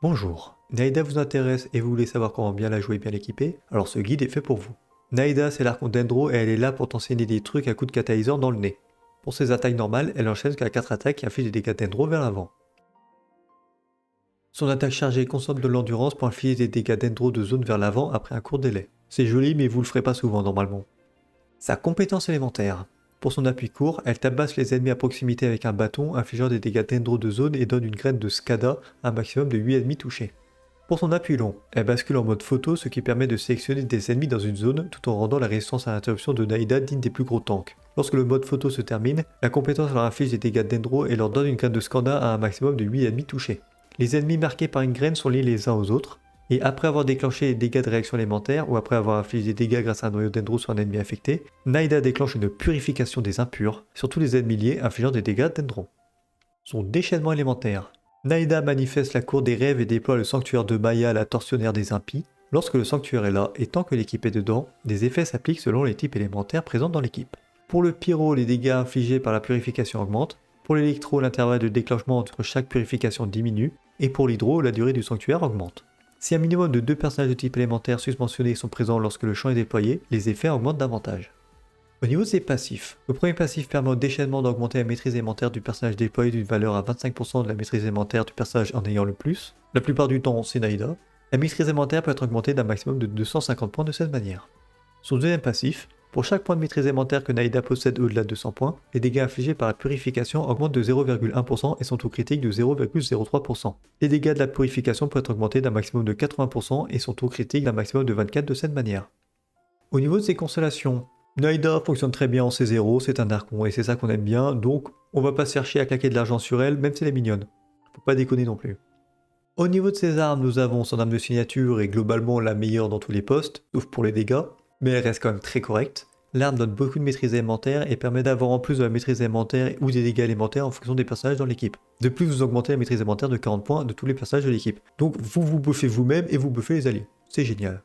Bonjour, Naïda vous intéresse et vous voulez savoir comment bien la jouer et bien l'équiper? Alors ce guide est fait pour vous. Naïda c'est l'archon Dendro et elle est là pour t'enseigner des trucs à coups de catalyseur dans le nez. Pour ses attaques normales, elle enchaîne jusqu'à 4 attaques et inflige des dégâts Dendro vers l'avant. Son attaque chargée consomme de l'endurance pour infliger des dégâts Dendro de zone vers l'avant après un court délai. C'est joli mais vous le ferez pas souvent normalement. Sa compétence élémentaire. Pour son appui court, elle tabasse les ennemis à proximité avec un bâton, infligeant des dégâts Dendro de zone et donne une graine de Skada à un maximum de 8 ennemis touchés. Pour son appui long, elle bascule en mode photo, ce qui permet de sélectionner des ennemis dans une zone tout en rendant la résistance à l'interruption de Naïda digne des plus gros tanks. Lorsque le mode photo se termine, la compétence leur inflige des dégâts Dendro et leur donne une graine de Skanda à un maximum de 8 ennemis touchés. Les ennemis marqués par une graine sont liés les uns aux autres, et après avoir déclenché les dégâts de réaction élémentaire ou après avoir infligé des dégâts grâce à un noyau Dendro sur un ennemi affecté, Naïda déclenche une purification des impurs sur tous les ennemis liés infligeant des dégâts Dendro. Son déchaînement élémentaire. Naïda manifeste la cour des rêves et déploie le sanctuaire de Maya, la tortionnaire des impies. Lorsque le sanctuaire est là et tant que l'équipe est dedans, des effets s'appliquent selon les types élémentaires présents dans l'équipe. Pour le pyro, les dégâts infligés par la purification augmentent. Pour l'électro, l'intervalle de déclenchement entre chaque purification diminue. Et pour l'hydro, la durée du sanctuaire augmente. Si un minimum de 2 personnages de type élémentaire susmentionnés sont présents lorsque le champ est déployé, les effets augmentent davantage. Au niveau de ses passifs, le premier passif permet au déchaînement d'augmenter la maîtrise élémentaire du personnage déployé d'une valeur à 25% de la maîtrise élémentaire du personnage en ayant le plus. La plupart du temps, c'est Naïda. La maîtrise élémentaire peut être augmentée d'un maximum de 250 points de cette manière. Son deuxième passif, pour chaque point de maîtrise élémentaire que Naïda possède au-delà de 200 points, les dégâts infligés par la purification augmentent de 0,1% et son taux critique de 0,03%. Les dégâts de la purification peuvent être augmentés d'un maximum de 80% et son taux critique d'un maximum de 24 de cette manière. Au niveau de ses constellations, Naïda fonctionne très bien en C0, c'est un archon et c'est ça qu'on aime bien, donc on va pas se chercher à claquer de l'argent sur elle, même si elle est mignonne. Faut pas déconner non plus. Au niveau de ses armes, nous avons son arme de signature et globalement la meilleure dans tous les postes, sauf pour les dégâts, mais elle reste quand même très correcte. L'arme donne beaucoup de maîtrise élémentaire et permet d'avoir en plus de la maîtrise élémentaire ou des dégâts élémentaires en fonction des personnages dans l'équipe. De plus, vous augmentez la maîtrise élémentaire de 40 points de tous les personnages de l'équipe. Donc vous buffez vous-même et vous buffez les alliés. C'est génial.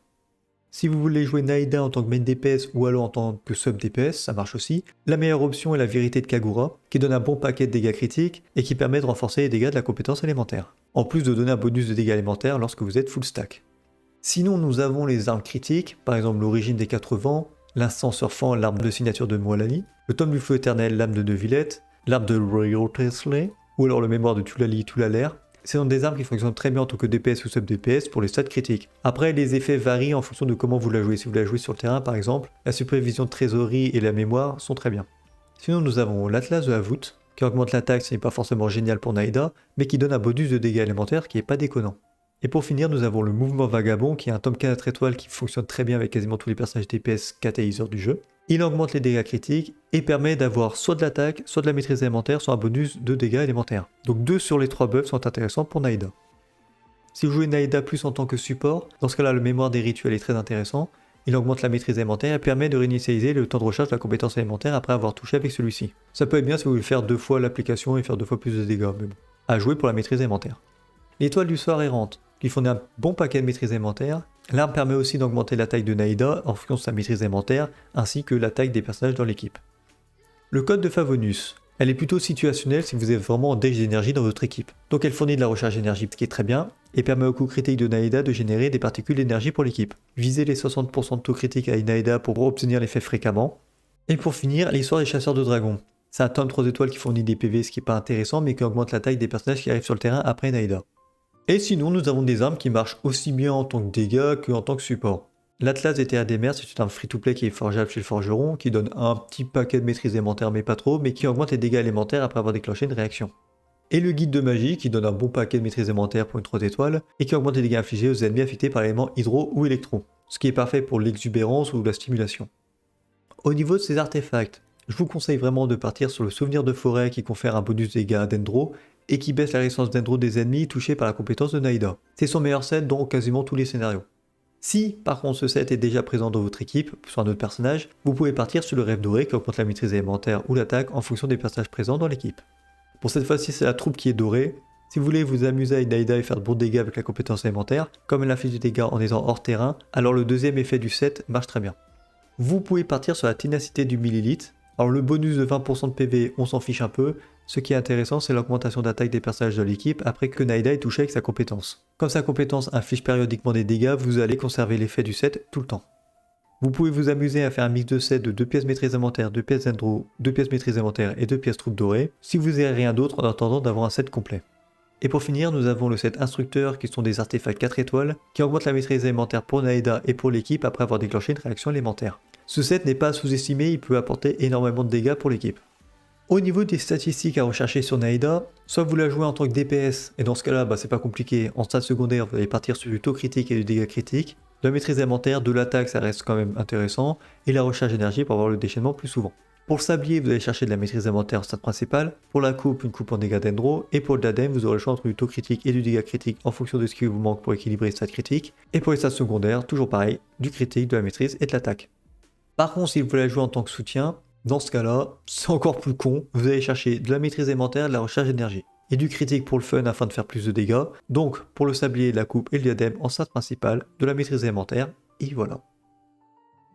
Si vous voulez jouer Naïda en tant que main DPS ou alors en tant que sub DPS, ça marche aussi. La meilleure option est la vérité de Kagura, qui donne un bon paquet de dégâts critiques et qui permet de renforcer les dégâts de la compétence élémentaire. En plus de donner un bonus de dégâts élémentaires lorsque vous êtes full stack. Sinon nous avons les armes critiques, par exemple l'origine des 4 vents, l'instant surfant, l'arme de signature de Moalani, le tome du feu éternel, l'âme de Neuvillette, l'arme de Royal Tesley, ou alors le mémoire de Tulali Tulalair. Ce sont des armes qui fonctionnent très bien en tant que DPS ou sub DPS pour les stats critiques. Après, les effets varient en fonction de comment vous la jouez. Si vous la jouez sur le terrain, par exemple, la supervision de trésorerie et la mémoire sont très bien. Sinon, nous avons l'Atlas de la voûte, qui augmente l'attaque, ce n'est pas forcément génial pour Naïda, mais qui donne un bonus de dégâts élémentaires qui est pas déconnant. Et pour finir, nous avons le mouvement vagabond, qui est un tome 4 étoiles qui fonctionne très bien avec quasiment tous les personnages DPS catalyseurs du jeu. Il augmente les dégâts critiques et permet d'avoir soit de l'attaque, soit de la maîtrise élémentaire, soit un bonus de dégâts élémentaires. Donc 2 sur les 3 buffs sont intéressants pour Naïda. Si vous jouez Naïda plus en tant que support, dans ce cas-là le mémoire des rituels est très intéressant. Il augmente la maîtrise élémentaire et permet de réinitialiser le temps de recharge de la compétence élémentaire après avoir touché avec celui-ci. Ça peut être bien si vous voulez faire 2 fois l'application et faire 2 fois plus de dégâts, mais bon. À jouer pour la maîtrise élémentaire. L'étoile du soir errante, qui fournit un bon paquet de maîtrise élémentaire. L'arme permet aussi d'augmenter la taille de Naïda en fonction de sa maîtrise élémentaire, ainsi que la taille des personnages dans l'équipe. Le code de Favonius. Elle est plutôt situationnelle si vous êtes vraiment en déj d'énergie dans votre équipe. Donc elle fournit de la recharge d'énergie, ce qui est très bien, et permet au coup critique de Naïda de générer des particules d'énergie pour l'équipe. Visez les 60% de taux critique à Naïda pour obtenir l'effet fréquemment. Et pour finir, l'histoire des chasseurs de dragons. C'est un tome 3 étoiles qui fournit des PV, ce qui n'est pas intéressant, mais qui augmente la taille des personnages qui arrivent sur le terrain après Naïda. Et sinon, nous avons des armes qui marchent aussi bien en tant que dégâts qu'en tant que support. L'Atlas des Terres des Mers, c'est une arme free-to-play qui est forgeable chez le forgeron, qui donne un petit paquet de maîtrise élémentaire mais pas trop, mais qui augmente les dégâts élémentaires après avoir déclenché une réaction. Et le guide de magie, qui donne un bon paquet de maîtrise élémentaire pour une 3 étoiles, et qui augmente les dégâts infligés aux ennemis affectés par l'élément hydro ou électro, ce qui est parfait pour l'exubérance ou la stimulation. Au niveau de ces artefacts, je vous conseille vraiment de partir sur le souvenir de forêt qui confère un bonus de dégâts à Dendro, et qui baisse la résistance Dendro des ennemis touchés par la compétence de Naïda. C'est son meilleur set dans quasiment tous les scénarios. Si par contre ce set est déjà présent dans votre équipe, sur un autre personnage, vous pouvez partir sur le rêve doré qui augmente la maîtrise élémentaire ou l'attaque en fonction des personnages présents dans l'équipe. Pour cette fois-ci c'est la troupe qui est dorée. Si vous voulez vous amuser avec Naïda et faire de bons dégâts avec la compétence élémentaire, comme elle inflige des dégâts en étant hors terrain, alors le deuxième effet du set marche très bien. Vous pouvez partir sur la ténacité du millilitre. Alors le bonus de 20% de PV, on s'en fiche un peu, Ce qui est intéressant, c'est l'augmentation d'attaque des personnages de l'équipe après que Naida ait touché avec sa compétence. Comme sa compétence inflige périodiquement des dégâts, vous allez conserver l'effet du set tout le temps. Vous pouvez vous amuser à faire un mix de sets de 2 pièces maîtrise inventaire, 2 pièces dendro, 2 pièces maîtrise inventaire et 2 pièces troupes dorées, si vous n'avez rien d'autre en attendant d'avoir un set complet. Et pour finir, nous avons le set instructeur qui sont des artefacts 4 étoiles qui augmentent la maîtrise élémentaire pour Naida et pour l'équipe après avoir déclenché une réaction élémentaire. Ce set n'est pas à sous-estimer, il peut apporter énormément de dégâts pour l'équipe. Au niveau des statistiques à rechercher sur Naida, soit vous la jouez en tant que DPS, et dans ce cas-là, c'est pas compliqué, en stade secondaire, vous allez partir sur du taux critique et du dégât critique, de la maîtrise élémentaire, de l'attaque, ça reste quand même intéressant, et la recharge d'énergie pour avoir le déchaînement plus souvent. Pour le sablier, vous allez chercher de la maîtrise élémentaire en stade principal, pour la coupe, une coupe en dégâts dendro, et pour le diadème, vous aurez le choix entre du taux critique et du dégât critique en fonction de ce qui vous manque pour équilibrer les stats critiques, et pour les stats secondaires, toujours pareil, du critique, de la maîtrise et de l'attaque. Par contre, si vous voulez la jouer en tant que soutien, dans ce cas-là, c'est encore plus con, vous allez chercher de la maîtrise élémentaire, de la recharge d'énergie, et du critique pour le fun afin de faire plus de dégâts, donc pour le sablier, la coupe et le diadème en stade principal, de la maîtrise élémentaire, et voilà.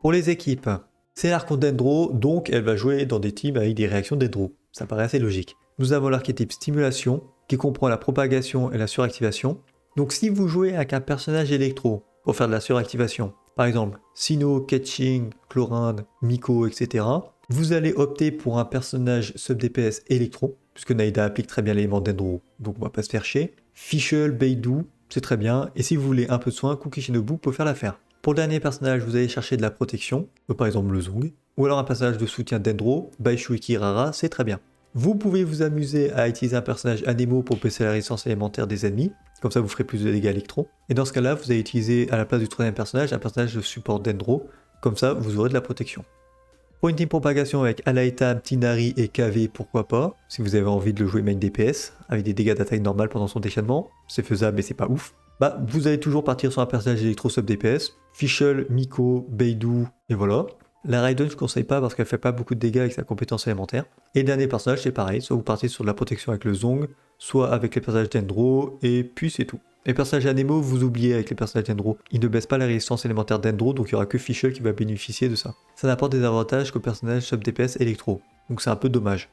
Pour les équipes, c'est l'archonte dendro, donc elle va jouer dans des teams avec des réactions dendro, ça paraît assez logique. Nous avons l'archétype stimulation, qui comprend la propagation et la suractivation, donc si vous jouez avec un personnage électro pour faire de la suractivation, par exemple Sinnoh, Ketching, Chlorinde, Miko, etc., vous allez opter pour un personnage sub-DPS électro, puisque Naida applique très bien l'élément dendro, donc on va pas se faire chier. Fischl, Beidou, c'est très bien, et si vous voulez un peu de soin, Kuki Shinobu peut faire l'affaire. Pour le dernier personnage, vous allez chercher de la protection, par exemple le Zong, ou alors un personnage de soutien dendro, Baishu et Kirara, c'est très bien. Vous pouvez vous amuser à utiliser un personnage Anemo pour baisser la résistance élémentaire des ennemis, comme ça vous ferez plus de dégâts électro. Et dans ce cas-là, vous allez utiliser à la place du troisième personnage un personnage de support dendro, comme ça vous aurez de la protection. Pour une team propagation avec Alaitam, Tinari et KV, pourquoi pas, si vous avez envie de le jouer main DPS, avec des dégâts d'attaque normales pendant son déchaînement, c'est faisable mais c'est pas ouf. Vous allez toujours partir sur un personnage électro sub DPS, Fischl, Miko, Beidou, et voilà. La Raiden je ne conseille pas parce qu'elle fait pas beaucoup de dégâts avec sa compétence élémentaire. Et le dernier personnage c'est pareil, soit vous partez sur de la protection avec le Zong, soit avec les personnages dendro, et puis c'est tout. Les personnages Anemo, vous oubliez avec les personnages dendro, ils ne baissent pas la résistance élémentaire dendro, donc il n'y aura que Fischl qui va bénéficier de ça. Ça n'apporte des avantages qu'aux personnages sub DPS électro, donc c'est un peu dommage.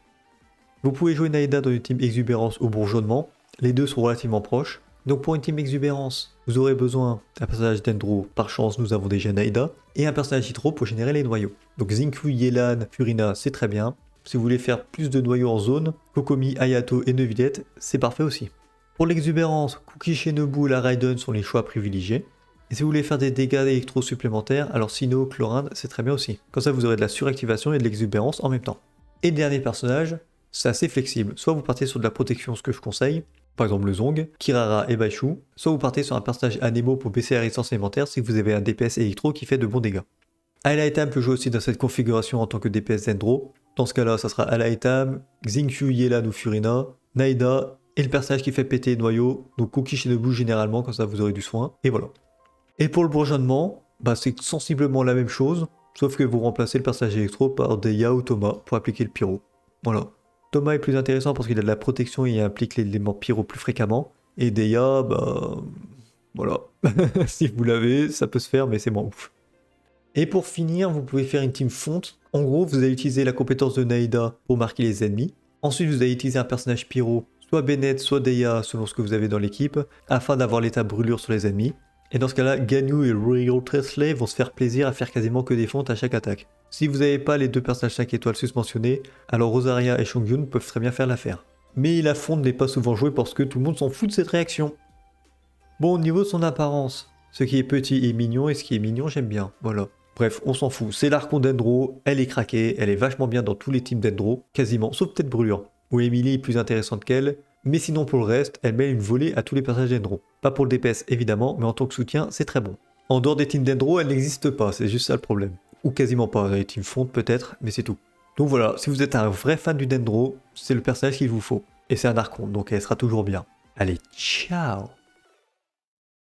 Vous pouvez jouer Naida dans une team exubérance ou bourgeonnement, les deux sont relativement proches. Donc pour une team exubérance, vous aurez besoin d'un personnage dendro, par chance nous avons déjà Naida, et un personnage hydro pour générer les noyaux. Donc Xingqiu, Yelan, Furina, c'est très bien. Si vous voulez faire plus de noyaux en zone, Kokomi, Hayato et Neuvillette, c'est parfait aussi. Pour l'exubérance, Kuki Shinobu et la Raiden sont les choix privilégiés. Et si vous voulez faire des dégâts électro supplémentaires, alors Sinnoh, Chlorinde, c'est très bien aussi. Comme ça vous aurez de la suractivation et de l'exubérance en même temps. Et le dernier personnage, c'est assez flexible. Soit vous partez sur de la protection, ce que je conseille, par exemple le Zong, Kirara et Baishu, soit vous partez sur un personnage Anemo pour baisser la résistance élémentaire si vous avez un DPS électro qui fait de bons dégâts. Alaitam peut jouer aussi dans cette configuration en tant que DPS dendro. Dans ce cas-là, ça sera Alaitam, Xingqiu, Yelan ou Furina, Naida, et le personnage qui fait péter les noyaux, donc Kuki Shinobu généralement, comme ça vous aurez du soin, et voilà. Et pour le bourgeonnement, c'est sensiblement la même chose, sauf que vous remplacez le personnage électro par Deia ou Thomas pour appliquer le pyro. Voilà. Thomas est plus intéressant parce qu'il a de la protection et il implique l'élément pyro plus fréquemment, et Deia, voilà. Si vous l'avez, ça peut se faire, mais c'est moins ouf. Et pour finir, vous pouvez faire une team fonte. En gros, vous allez utiliser la compétence de Naida pour marquer les ennemis. Ensuite, vous allez utiliser un personnage pyro, soit Bennett, soit Deia, selon ce que vous avez dans l'équipe, afin d'avoir l'état brûlure sur les ennemis. Et dans ce cas-là, Ganyu et Royal Tresley vont se faire plaisir à faire quasiment que des fontes à chaque attaque. Si vous n'avez pas les deux personnages 5 étoiles susmentionnés, alors Rosaria et Chongyun peuvent très bien faire l'affaire. Mais la fonte n'est pas souvent jouée parce que tout le monde s'en fout de cette réaction. Bon, au niveau de son apparence, ce qui est petit est mignon et ce qui est mignon j'aime bien, voilà. Bref, on s'en fout, c'est l'archon dendro, elle est craquée, elle est vachement bien dans tous les teams dendro, quasiment, sauf peut-être Brûlure, où Emily est plus intéressante qu'elle, mais sinon pour le reste, elle met une volée à tous les personnages dendro. Pas pour le DPS évidemment, mais en tant que soutien, c'est très bon. En dehors des teams dendro, elle n'existe pas, c'est juste ça le problème. Ou quasiment pas, les teams fontes peut-être, mais c'est tout. Donc voilà, si vous êtes un vrai fan du dendro, c'est le personnage qu'il vous faut. Et c'est un archon, donc elle sera toujours bien. Allez, ciao!